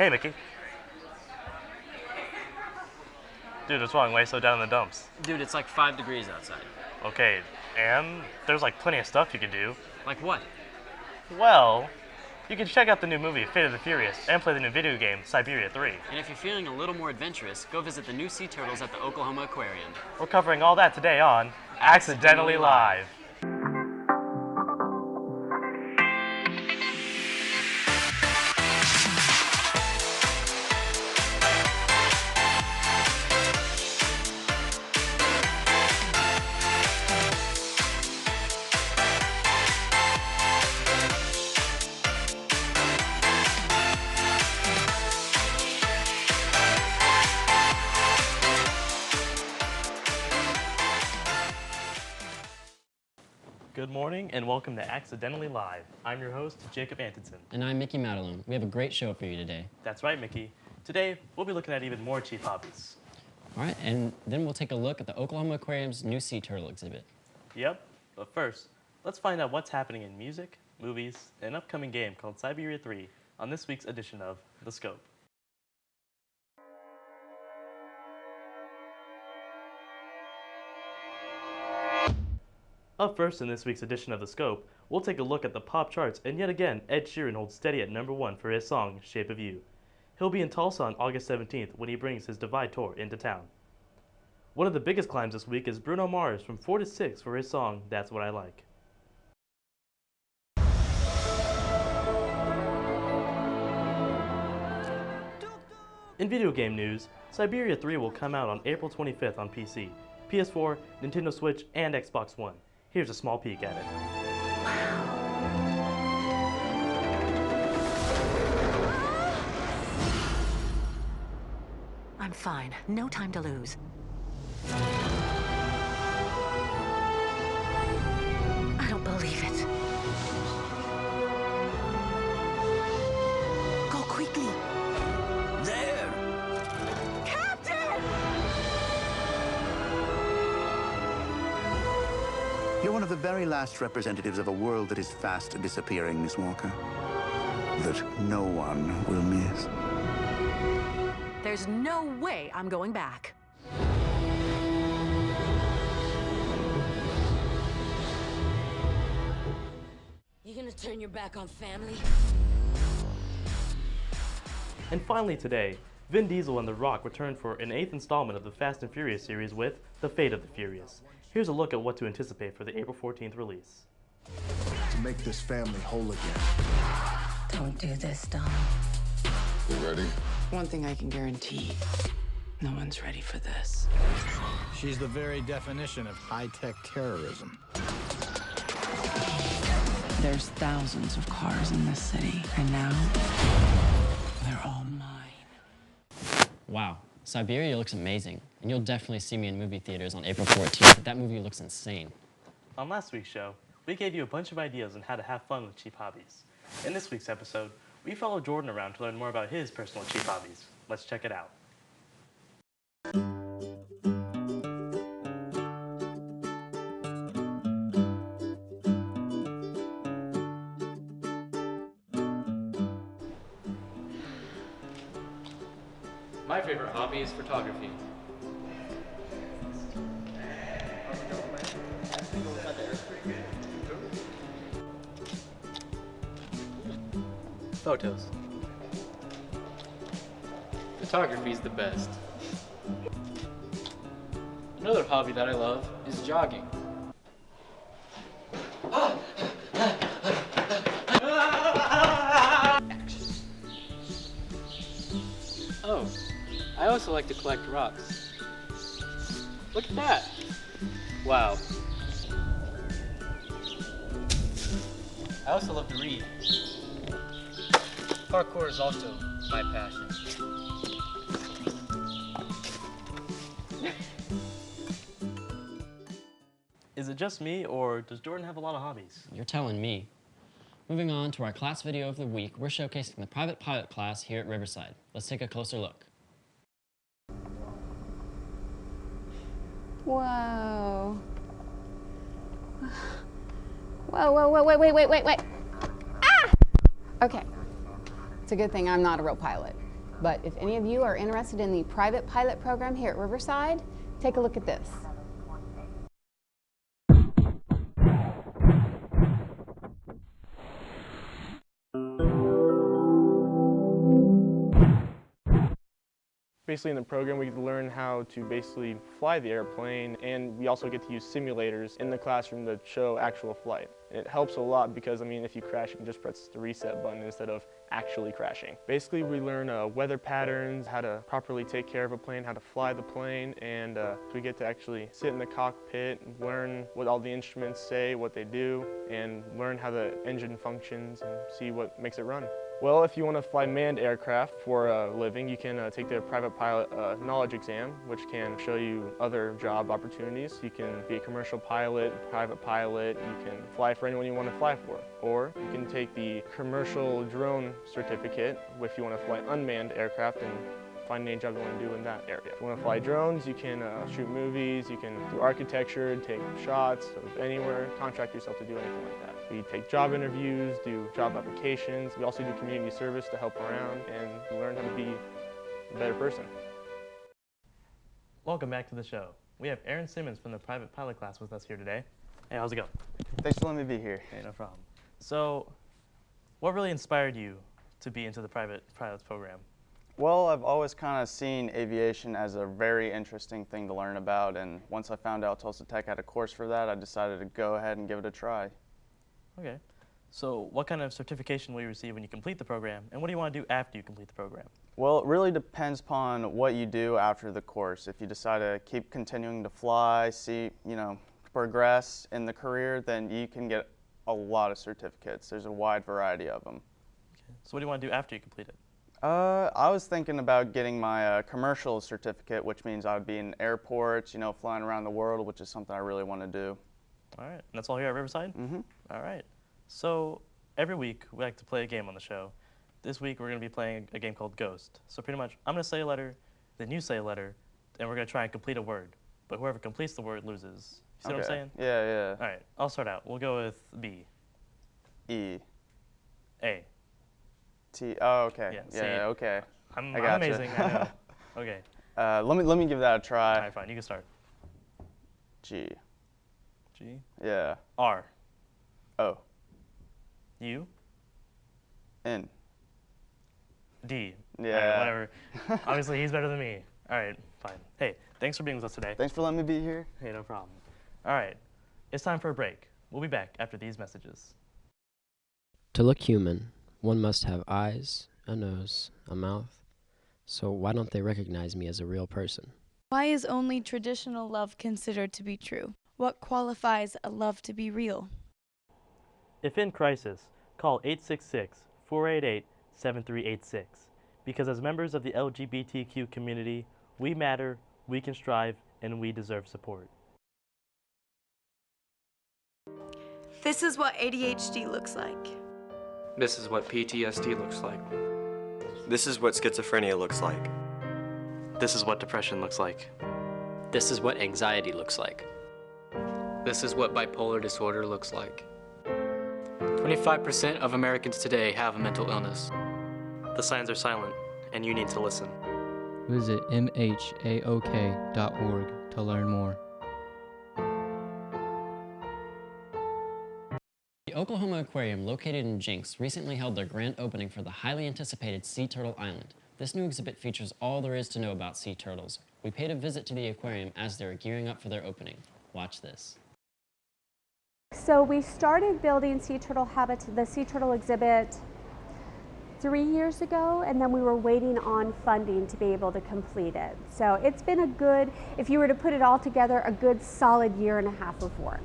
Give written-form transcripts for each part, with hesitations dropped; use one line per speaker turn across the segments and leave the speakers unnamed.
Hey, Mickey. Dude, what's wrong? Why are you so down in the dumps?
Dude, it's like 5 degrees outside.
Okay, and there's like plenty of stuff you can do.
Like what?
Well, you can check out the new movie Fate of the Furious and play the new video game Siberia 3.
And if you're feeling a little more adventurous, go visit the new sea turtles at the Oklahoma Aquarium.
We're covering all that today on Accidentally Live. Good morning and welcome to Accidentally Live. I'm your host, Jacob Antonson.
And I'm Mickey Madelone. We have a great show for you today.
That's right, Mickey. Today, we'll be looking at even more cheap hobbies.
All right, and then we'll take a look at the Oklahoma Aquarium's new sea turtle exhibit.
Yep, but first, let's find out what's happening in music, movies, and an upcoming game called Siberia 3 on this week's edition of The Scope. Up first in this week's edition of The Scope, we'll take a look at the pop charts, and yet again, Ed Sheeran holds steady at #1 for his song, Shape of You. He'll be in Tulsa on August 17th when he brings his Divide Tour into town. One of the biggest climbs this week is Bruno Mars from 4 to 6 for his song, That's What I Like. In video game news, Siberia 3 will come out on April 25th on PC, PS4, Nintendo Switch, and Xbox One. Here's a small peek at it.
I'm fine. No time to lose. I don't believe it. Go quickly.
There!
Captain!
You're one of the very last representatives of a world that is fast disappearing, Miss Walker. That no one will miss.
There's no way I'm going back.
You gonna turn your back on family?
And finally today, Vin Diesel and The Rock return for an 8th installment of the Fast and Furious series with The Fate of the Furious. Here's a look at what to anticipate for the April 14th release.
To make this family whole again.
Don't do this, Dom.
You ready?
One thing I can guarantee, no one's ready for this.
She's the very definition of high-tech terrorism.
There's thousands of cars in this city, and now they're all mine.
Wow, Siberia looks amazing, and you'll definitely see me in movie theaters on April 14th. That movie looks insane.
On last week's show, we gave you a bunch of ideas on how to have fun with cheap hobbies. In this week's episode, we followed Jordan around to learn more about his personal cheap hobbies. Let's check it out.
My favorite hobby is photography. Photos. Photography is the best. Another hobby that I love is jogging. Oh, I also like to collect rocks. Look at that! Wow. I also love to read. Parkour is also my passion.
Is it just me, or does Jordan have a lot of hobbies?
You're telling me. Moving on to our class video of the week, we're showcasing the private pilot class here at Riverside. Let's take a closer look.
Whoa. Wait. Ah! Okay. It's a good thing I'm not a real pilot. But if any of you are interested in the private pilot program here at Riverside, take a look at this.
Basically in the program we get to learn how to basically fly the airplane, and we also get to use simulators in the classroom that show actual flight. And it helps a lot because, I mean, if you crash you can just press the reset button instead of actually crashing. Basically we learn weather patterns, how to properly take care of a plane, how to fly the plane, and we get to actually sit in the cockpit, learn what all the instruments say, what they do, and learn how the engine functions and see what makes it run. Well, if you want to fly manned aircraft for a living, you can take the private pilot knowledge exam, which can show you other job opportunities. You can be a commercial pilot, private pilot, you can fly for anyone you want to fly for. Or you can take the commercial drone certificate if you want to fly unmanned aircraft and find any job you want to do in that area. If you want to fly drones, you can shoot movies, you can do architecture, take shots of anywhere, contract yourself to do anything like that. We take job interviews, do job applications. We also do community service to help around and learn how to be a better person.
Welcome back to the show. We have Aaron Simmons from the private pilot class with us here today. Hey, how's it going?
Thanks for letting me be here.
Hey, no problem. So, what really inspired you to be into the private pilots program?
Well, I've always kind of seen aviation as a very interesting thing to learn about, and once I found out Tulsa Tech had a course for that, I decided to go ahead and give it a try.
Okay. So what kind of certification will you receive when you complete the program, and what do you want to do after you complete the program?
Well, it really depends upon what you do after the course. If you decide to keep continuing to fly, progress in the career, then you can get a lot of certificates. There's a wide variety of them.
Okay. So what do you want to do after you complete it?
I was thinking about getting my commercial certificate, which means I would be in airports, flying around the world, which is something I really want to do.
All right. And that's all here at Riverside?
Mm-hmm.
All right. So every week we like to play a game on the show. This week we're going to be playing a game called Ghost. So pretty much I'm going to say a letter, then you say a letter, and we're going to try and complete a word. But whoever completes the word loses. You see what I'm saying?
Yeah, yeah.
All right. I'll start out. We'll go with B.
E.
A.
T. Oh, okay.
Yeah,
okay.
I'm
gotcha.
amazing, I know. Okay.
Let me give that a try.
All right, fine. You can start.
G.
G.
Yeah.
R.
O.
U.
N.
D.
Yeah.
All right, whatever. Obviously, he's better than me. All right, fine. Hey, thanks for being with us today.
Thanks for letting me be here.
Hey, no problem. All right, it's time for a break. We'll be back after these messages.
To look human, one must have eyes, a nose, a mouth. So why don't they recognize me as a real person?
Why is only traditional love considered to be true? What qualifies a love to be real?
If in crisis, call 866-488-7386. Because as members of the LGBTQ community, we matter, we can strive, and we deserve support.
This is what ADHD looks like.
This is what PTSD looks like.
This is what schizophrenia looks like.
This is what depression looks like.
This is what anxiety looks like.
This is what bipolar disorder looks like. 25% of Americans today have a mental illness.
The signs are silent, and you need to listen.
Visit mhaok.org to learn more.
The Oklahoma Aquarium, located in Jinx, recently held their grand opening for the highly anticipated Sea Turtle Island. This new exhibit features all there is to know about sea turtles. We paid a visit to the aquarium as they were gearing up for their opening. Watch this.
So we started building the Sea Turtle exhibit 3 years ago, and then we were waiting on funding to be able to complete it. So it's been a good, if you were to put it all together, a good solid year and a half of work.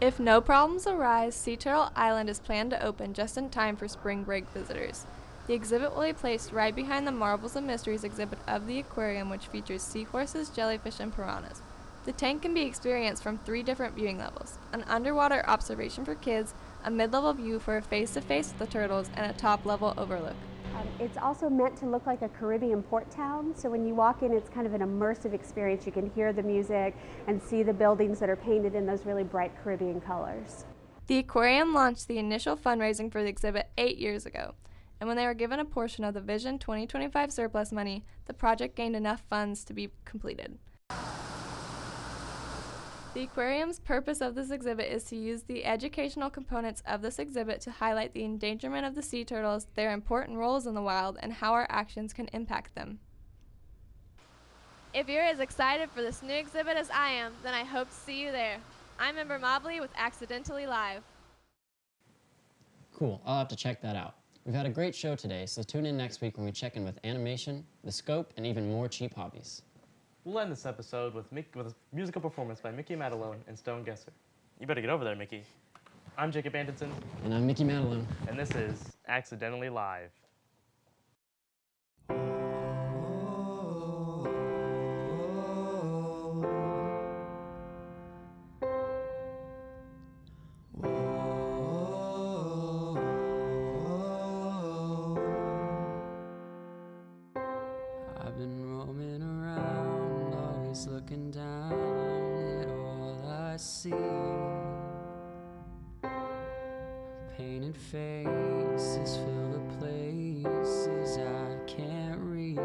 If no problems arise, Sea Turtle Island is planned to open just in time for spring break visitors. The exhibit will be placed right behind the Marvels and Mysteries exhibit of the aquarium, which features seahorses, jellyfish, and piranhas. The tank can be experienced from 3 different viewing levels: an underwater observation for kids, a mid-level view for a face-to-face with the turtles, and a top-level overlook.
It's also meant to look like a Caribbean port town, so when you walk in, it's kind of an immersive experience. You can hear the music and see the buildings that are painted in those really bright Caribbean colors.
The aquarium launched the initial fundraising for the exhibit 8 years ago, and when they were given a portion of the Vision 2025 surplus money, the project gained enough funds to be completed. The aquarium's purpose of this exhibit is to use the educational components of this exhibit to highlight the endangerment of the sea turtles, their important roles in the wild, and how our actions can impact them.
If you're as excited for this new exhibit as I am, then I hope to see you there. I'm Ember Mobley with Accidentally Live.
Cool, I'll have to check that out. We've had a great show today, so tune in next week when we check in with animation, the scope, and even more cheap hobbies.
We'll end this episode with a musical performance by Mickey Madalone and Stone Gesser. You better get over there, Mickey. I'm Jacob Anderson.
And I'm Mickey Madalone.
And this is Accidentally Live.
I've been roaming around, always looking down at all I see. Painted faces fill the places I can't reach.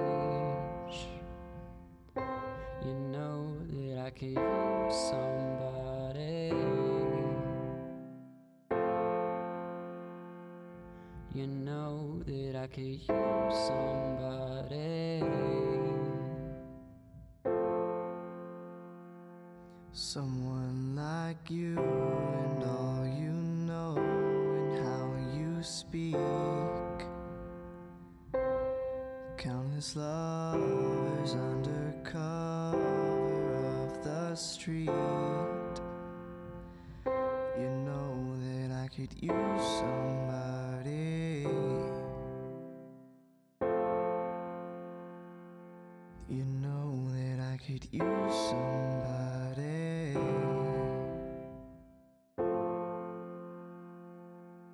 You know that I could use somebody. You know that I could use somebody.
Someone like you and all you know and how you speak. Countless lovers under cover of the street. You know that I could use somebody. You know that I could use somebody.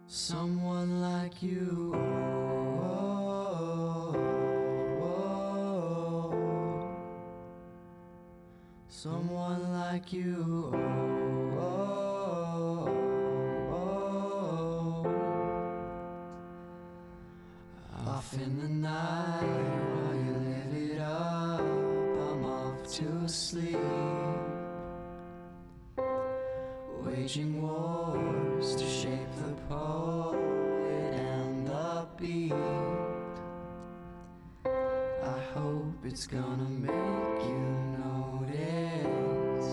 Someone like you. Someone like you. Off in the night while you live it up, I'm off to sleep. Waging wars to shape the poet and the beat. I hope it's gonna make you notice.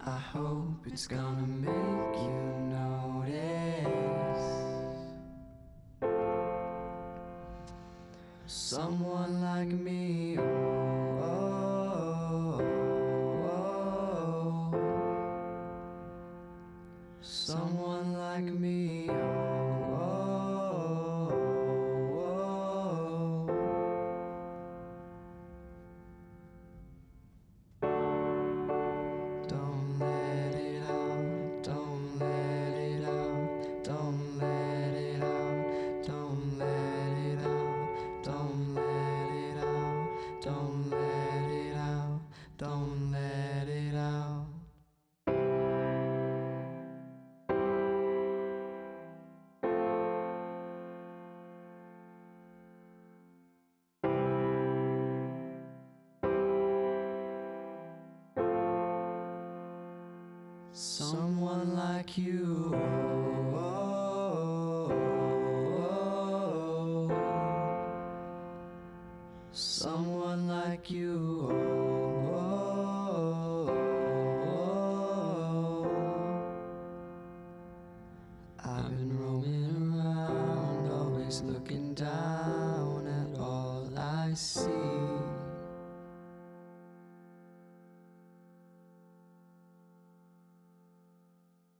I hope it's gonna make you notice. Someone like me. Someone like me, Don't let it out, don't let it out, don't let it out, don't let it out, don't let it out, don't let it out, don't let it out. Someone like you. Someone like you. I've been roaming around, always looking down at all I see.